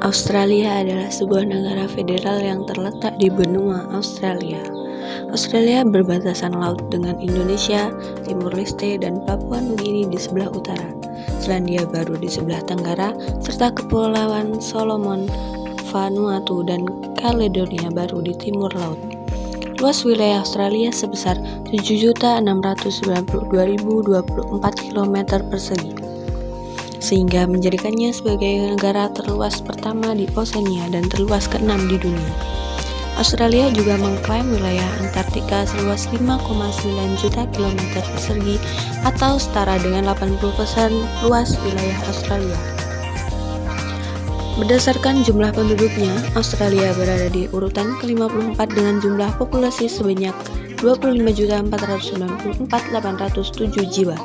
Australia adalah sebuah negara federal yang terletak di benua Australia. Australia berbatasan laut dengan Indonesia, Timur Leste, dan Papua Nugini di sebelah utara, Selandia Baru di sebelah tenggara, serta Kepulauan Solomon, Vanuatu, dan Caledonia Baru di timur laut. Luas wilayah Australia sebesar 7.692.024 km persegi, sehingga menjadikannya sebagai negara terluas pertama di Oseania dan terluas ke-6 di dunia. Australia juga mengklaim wilayah Antartika seluas 5,9 juta kilometer persegi atau setara dengan 80% luas wilayah Australia. Berdasarkan jumlah penduduknya, Australia berada di urutan ke-54 dengan jumlah populasi sebanyak 25.494.807 jiwa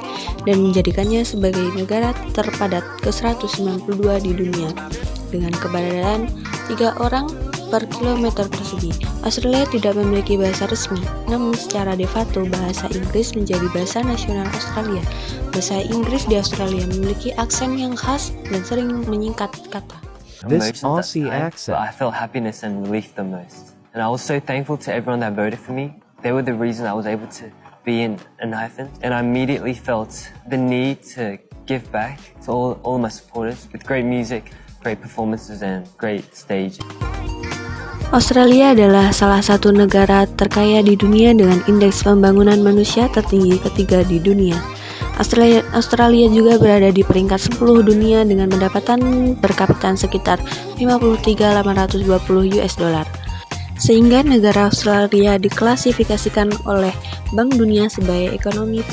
dan menjadikannya sebagai negara terpadat ke-192 di dunia dengan keberadaan 3 orang per kilometer persegi. Australia tidak memiliki bahasa resmi, namun secara de facto bahasa Inggris menjadi bahasa nasional Australia. Bahasa Inggris di Australia memiliki aksen yang khas dan sering menyingkat kata. This Aussie accent. I felt happiness and relief the most. And I was so thankful to everyone that voted for me. They were the reason I was able to be in Athens. And I immediately felt the need to give back to all my supporters with great music, great performances, and great stage. Australia adalah salah satu negara terkaya di dunia dengan indeks pembangunan manusia tertinggi ketiga di dunia. Australia juga berada di peringkat 10 dunia dengan pendapatan per kapita sekitar 53.820 US dollar. Sehingga negara Australia diklasifikasikan oleh Bank Dunia sebagai ekonomi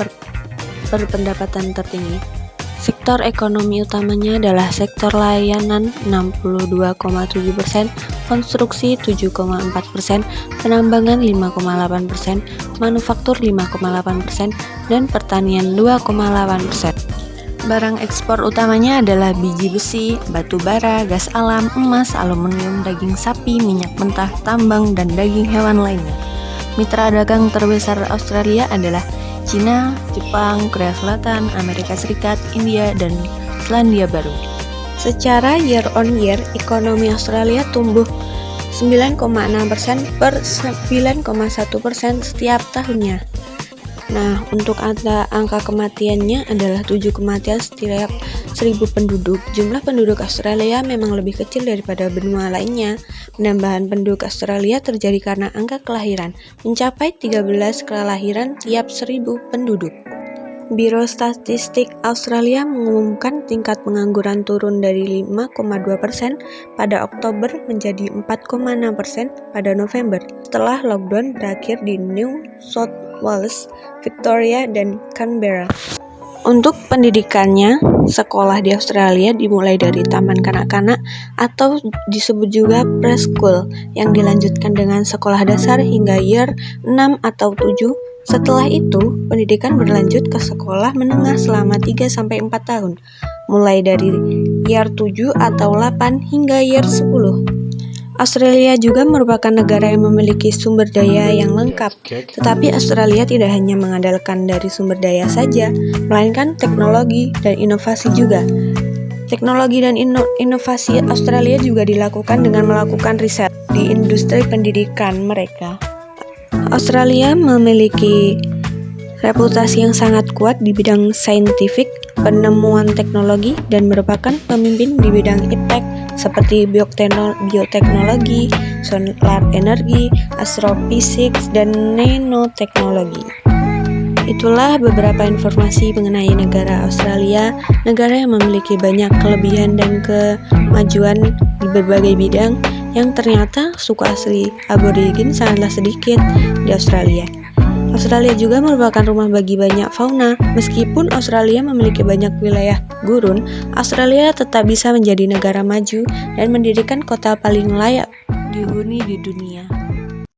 berpendapatan tertinggi. Sektor ekonomi utamanya adalah sektor layanan 62,7%, konstruksi 7,4%, penambangan 5,8%, manufaktur 5,8%, dan pertanian 2,8%. Barang ekspor utamanya adalah biji besi, batu bara, gas alam, emas, aluminium, daging sapi, minyak mentah, tambang, dan daging hewan lainnya. Mitra dagang terbesar Australia adalah Cina, Jepang, Korea Selatan, Amerika Serikat, India, dan Selandia Baru. Secara year on year, ekonomi Australia tumbuh 9,6% per 9,1% setiap tahunnya. Nah, untuk angka kematiannya adalah 7 kematian setiap 1.000 penduduk. Jumlah penduduk Australia memang lebih kecil daripada benua lainnya. Penambahan penduduk Australia terjadi karena angka kelahiran mencapai 13 kelahiran tiap 1.000 penduduk. Biro Statistik Australia mengumumkan tingkat pengangguran turun dari 5,2% pada Oktober menjadi 4,6% pada November setelah lockdown berakhir di New South Wales, Victoria, dan Canberra. Untuk pendidikannya, sekolah di Australia dimulai dari taman kanak-kanak atau disebut juga preschool yang dilanjutkan dengan sekolah dasar hingga year 6 atau 7. Setelah itu, pendidikan berlanjut ke sekolah menengah selama 3-4 tahun, mulai dari year 7 atau 8 hingga year 10. Australia juga merupakan negara yang memiliki sumber daya yang lengkap, tetapi Australia tidak hanya mengandalkan dari sumber daya saja, melainkan teknologi dan inovasi juga. Teknologi dan inovasi Australia juga dilakukan dengan melakukan riset di industri pendidikan mereka. Australia memiliki reputasi yang sangat kuat di bidang saintifik, penemuan teknologi, dan merupakan pemimpin di bidang iptek seperti bioteknologi, solar energi, astrofisik, dan nanoteknologi. Itulah beberapa informasi mengenai negara Australia, negara yang memiliki banyak kelebihan dan kemajuan di berbagai bidang yang ternyata suku asli aborigin sangatlah sedikit di Australia. Australia juga merupakan rumah bagi banyak fauna. Meskipun Australia memiliki banyak wilayah gurun, Australia tetap bisa menjadi negara maju dan mendirikan kota paling layak dihuni di dunia.